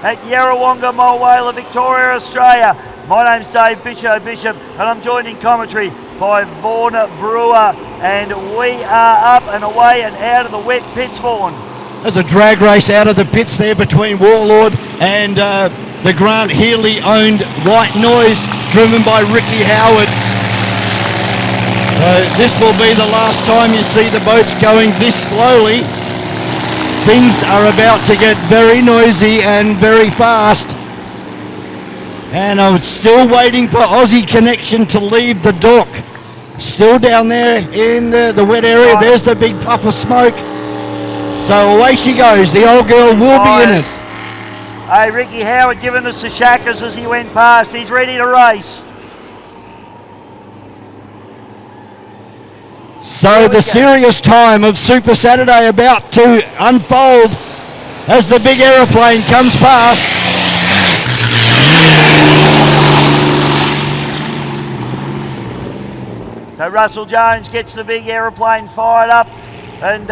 at Yarrawonga, Mulwala, Victoria, Australia. My name's Dave Bishop, and I'm joined in commentary by Vaughan Brewer, and we are up and away and out of the wet pits, Vaughan. There's a drag race out of the pits there between Warlord and the Grant Healy-owned Whitenoise, driven by Ricky Howard. So this will be the last time you see the boats going this slowly. Things are about to get very noisy and very fast. And I'm still waiting for Aussie Connection to leave the dock. Still down there in the wet area. There's the big puff of smoke. So away she goes. The old girl will be in it. Hey, Ricky Howard giving us the shackers as he went past. He's ready to race. So the serious time of Super Saturday about to unfold as the big aeroplane comes past. So Russell Jones gets the big aeroplane fired up, and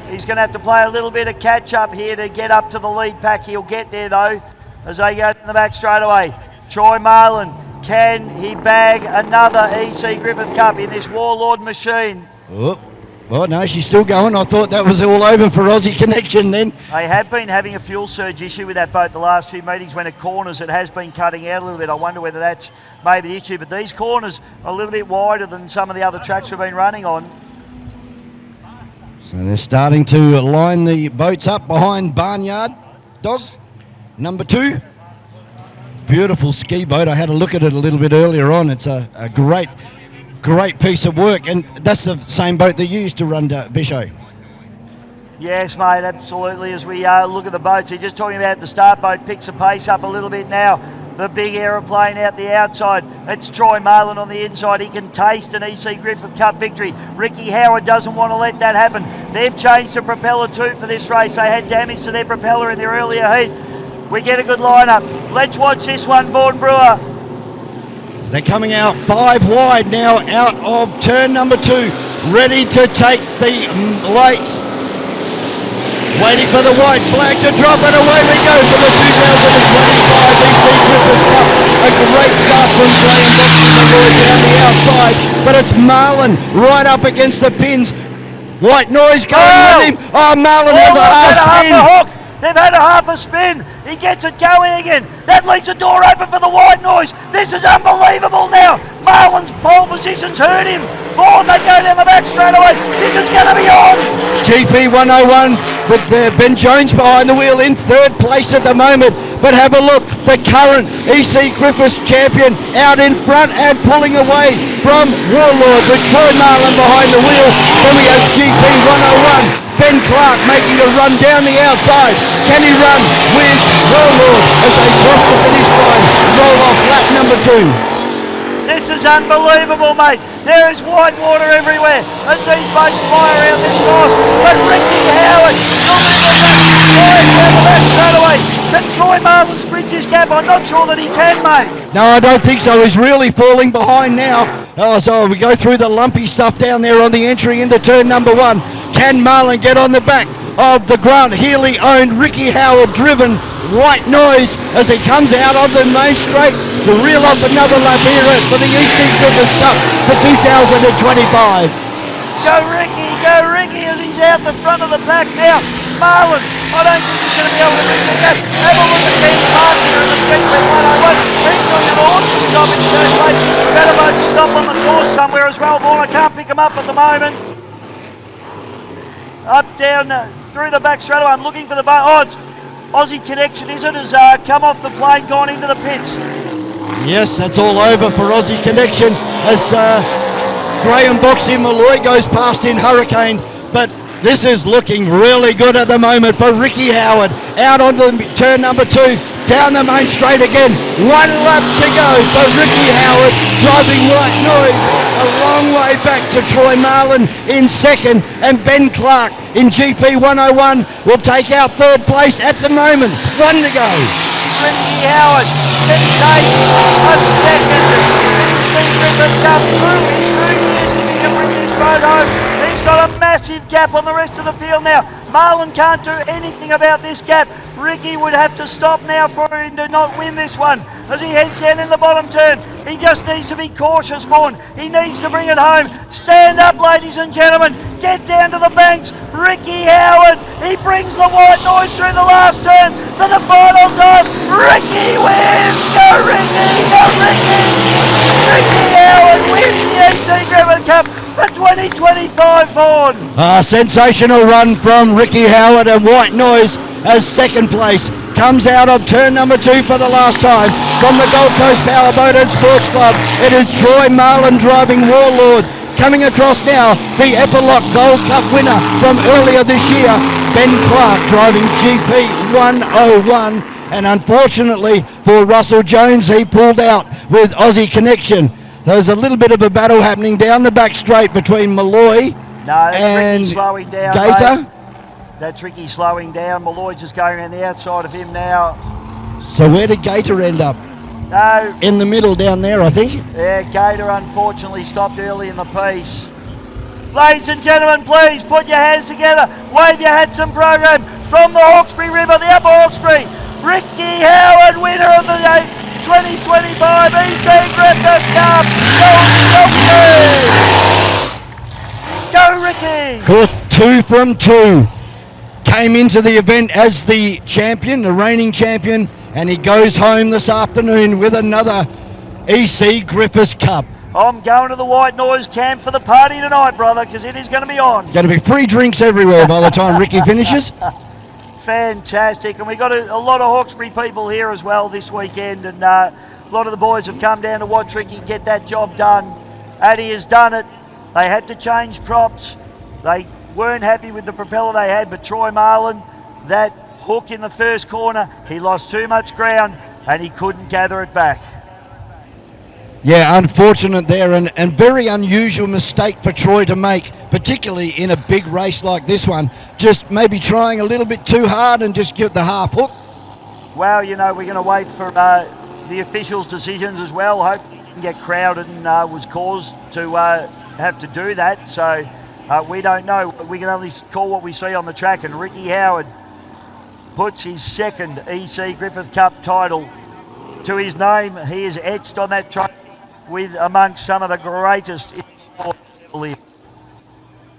he's going to have to play a little bit of catch up here to get up to the lead pack. He'll get there though as they go in the back straight away. Troy Marlin, can he bag another EC Griffith Cup in this Warlord machine? Oh no, she's still going. I thought that was all over for Aussie Connection then. They have been having a fuel surge issue with that boat the last few meetings. When it corners, it has been cutting out a little bit. I wonder whether that's maybe the issue. But these corners are a little bit wider than some of the other tracks we've been running on. So they're starting to line the boats up behind Barnyard Dog, number 2. Beautiful ski boat. I had a look at it a little bit earlier on. It's a great piece of work, and that's the same boat they used to run Bisho. Yes, mate, absolutely. As we look at the boats, you're just talking about the start boat picks the pace up a little bit now. The big aeroplane out the outside. It's Troy Marlin on the inside. He can taste an EC Griffith Cup victory. Ricky Howard doesn't want to let that happen. They've changed the propeller too for this race. They had damage to their propeller in their earlier heat. We get a good lineup. Let's watch this one, Vaughan Brewer. They're coming out 5 wide now out of turn number 2, ready to take the lights. Waiting for the white flag to drop, and away we go for the 2025 EC Griffith Cup. A great start from Graham Boxing down the outside, but it's Marlin right up against the pins. Whitenoise going with him. Oh, Marlin has a half spin. They've had a half a spin. He gets it going again. That leaves the door open for the Whitenoise. This is unbelievable now. Marlin's pole position's hurt him. Vaughan, they go down the back straight away. This is going to be on. GP 101 with Ben Jones behind the wheel in 3rd place at the moment. But have a look, the current EC Griffiths champion out in front and pulling away from Warlord with Troy Marlin behind the wheel. Then we have GP 101. Ben Clark making a run down the outside. Can he run with Warlord as they cross the finish line? Roll off lap number 2. This is unbelievable, mate. There is white water everywhere as these boats fly around this course. But Ricky Howard, straight away. Can Troy Marlin's bridge his gap? I'm not sure that he can, mate. No, I don't think so. He's really falling behind now. So we go through the lumpy stuff down there on the entry into turn number 1. Can Marlin get on the back of the Grant Healy-owned Ricky Howard-driven Whitenoise as he comes out of the main straight to reel off another lap here for the EC Griffith Cup for 2025. Go Ricky as he's out the front of the pack now. Marlin, I don't think he's going to be able to reach that. Have a look at Ben Clark here in the Spectre 101. He's doing an awesome job in third place. Better boat stop on the course somewhere as well, Vaughan. I can't pick him up at the moment. Up, down, through the back straight away. I'm looking for the boat. Oh, it's Aussie Connection, is it? Has come off the plane, gone into the pits. Yes, that's all over for Aussie Connection as Graham Boxing Malloy goes past in Hurricane. But this is looking really good at the moment for Ricky Howard. Out on the turn number 2, down the main straight again. 1 lap to go for Ricky Howard, driving Whitenoise a long way back to Troy Marlin in 2nd, and Ben Clark in GP 101 will take out 3rd place at the moment. 1 to go. Ricky Howard can take a 2nd. Cup through his 2 years if he can bring this boat home. He's got a massive gap on the rest of the field now. Marlon can't do anything about this gap. Ricky would have to stop now for him to not win this one. As he heads down in the bottom turn, he just needs to be cautious, Vaughan. He needs to bring it home. Stand up, ladies and gentlemen. Get down to the banks. Ricky Howard, he brings the Whitenoise through the last turn for the final time. Ricky wins! Go Ricky! Go Ricky! Ricky Howard wins the EC Griffith Cup for 2025, Vaughan. A sensational run from Ricky Howard, and Whitenoise as second place. Comes out of turn number 2 for the last time from the Gold Coast Powerboat and Sports Club. It is Troy Marlin driving Warlord. Coming across now, the Epilogue Gold Cup winner from earlier this year, Ben Clark driving GP 101. And unfortunately for Russell Jones, he pulled out with Aussie Connection. There's a little bit of a battle happening down the back straight between Malloy and Ricky slowing down, Gator. mate. That's Ricky slowing down. Malloy just going around the outside of him now. So where did Gator end up? No. In the middle down there, I think. Yeah, Gator unfortunately stopped early in the piece. Ladies and gentlemen, please put your hands together. Wave your hats and program from the Hawkesbury River, the Upper Hawkesbury. Ricky Howard, winner of the 2025 EC Griffith Cup. Go Ricky! Course 2 from 2. Came into the event as the champion, the reigning champion, and he goes home this afternoon with another EC Griffith Cup. I'm going to the Whitenoise camp for the party tonight, brother, because it is going to be on. Going to be free drinks everywhere by the time Ricky finishes. Fantastic, and we've got a lot of Hawkesbury people here as well this weekend, and a lot of the boys have come down to watch Ricky get that job done, and he has done it. They had to change props. They weren't happy with the propeller they had, but Troy Marlin, that hook in the first corner, he lost too much ground and he couldn't gather it back. Yeah, unfortunate there, and very unusual mistake for Troy to make, particularly in a big race like this one. Just maybe trying a little bit too hard and just get the half hook. Well, you know, we're going to wait for the officials' decisions as well. Hopefully he can get crowded and was caused to have to do that. So we don't know. We can only call what we see on the track, and Ricky Howard puts his second EC Griffith Cup title to his name. He is etched on that track with amongst some of the greatest in sport ever lived.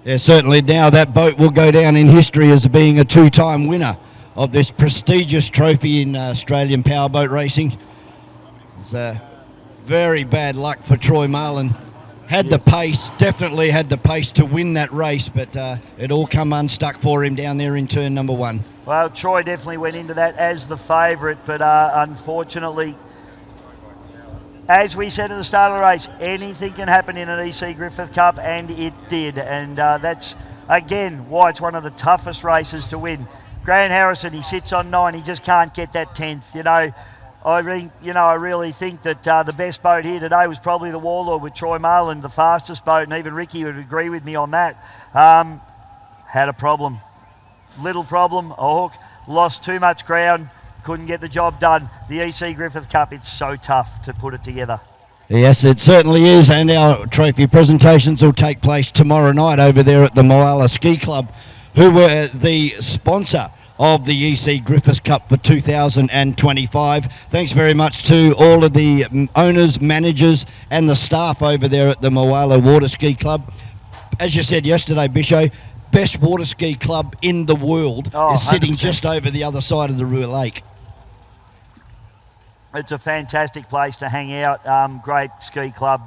Yeah, certainly now that boat will go down in history as being a 2-time winner of this prestigious trophy in Australian powerboat racing. It's very bad luck for Troy Marlin. Had the pace, definitely had the pace to win that race, but it all come unstuck for him down there in turn number 1. Well, Troy definitely went into that as the favourite, but unfortunately, as we said at the start of the race, anything can happen in an EC Griffith Cup, and it did. And that's, again, why it's one of the toughest races to win. Grant Harrison, he sits on 9. He just can't get that 10th. I really think that the best boat here today was probably the Warlord with Troy Marlin, the fastest boat, and even Ricky would agree with me on that. Had a problem. Little problem, a hook, lost too much ground, couldn't get the job done. The EC Griffith Cup, it's so tough to put it together. Yes, it certainly is, and our trophy presentations will take place tomorrow night over there at the Moala Ski Club, who were the sponsor of the EC Griffith Cup for 2025. Thanks very much to all of the owners, managers and the staff over there at the Moala Water Ski Club. As you said yesterday, Bisho, best water ski club in the world is sitting 100%. just over the other side of the Rua Lake. It's a fantastic place to hang out, great ski club.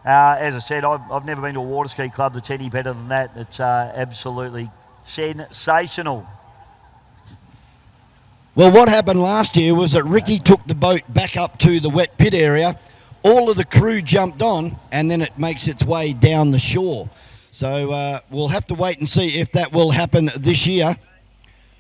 As I said, I've never been to a water ski club that's any better than that. It's absolutely sensational. Well, what happened last year was that Ricky took the boat back up to the wet pit area. All of the crew jumped on, and then it makes its way down the shore. So we'll have to wait and see if that will happen this year.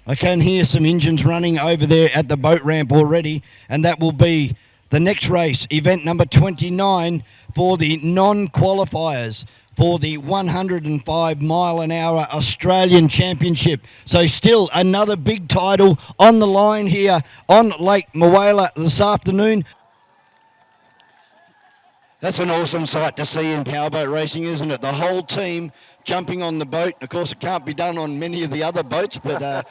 I can hear some engines running over there at the boat ramp already, and that will be the next race, event number 29 for the non-qualifiers for the 105 mile an hour Australian Championship. So still another big title on the line here on Lake Moala this afternoon. That's an awesome sight to see in powerboat racing, isn't it? The whole team jumping on the boat. Of course, it can't be done on many of the other boats, but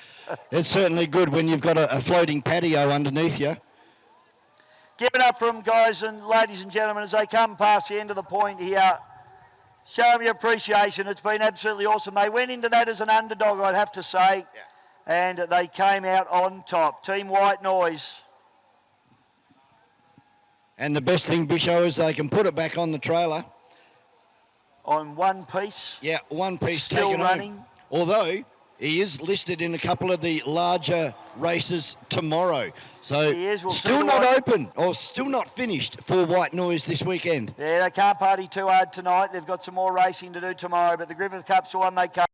it's certainly good when you've got a floating patio underneath you. Give it up for them, guys and ladies and gentlemen, as they come past the end of the point here. Show them your appreciation. It's been absolutely awesome. They went into that as an underdog, I'd have to say, and they came out on top. Team Whitenoise. And the best thing, Bisho, is they can put it back on the trailer. On one piece. Yeah, one piece Still taken running. home. Although he is listed in a couple of the larger races tomorrow. So He is. We'll still not open or still not finished for Whitenoise this weekend. Yeah, they can't party too hard tonight. They've got some more racing to do tomorrow, but the Griffith Cup's the one they come.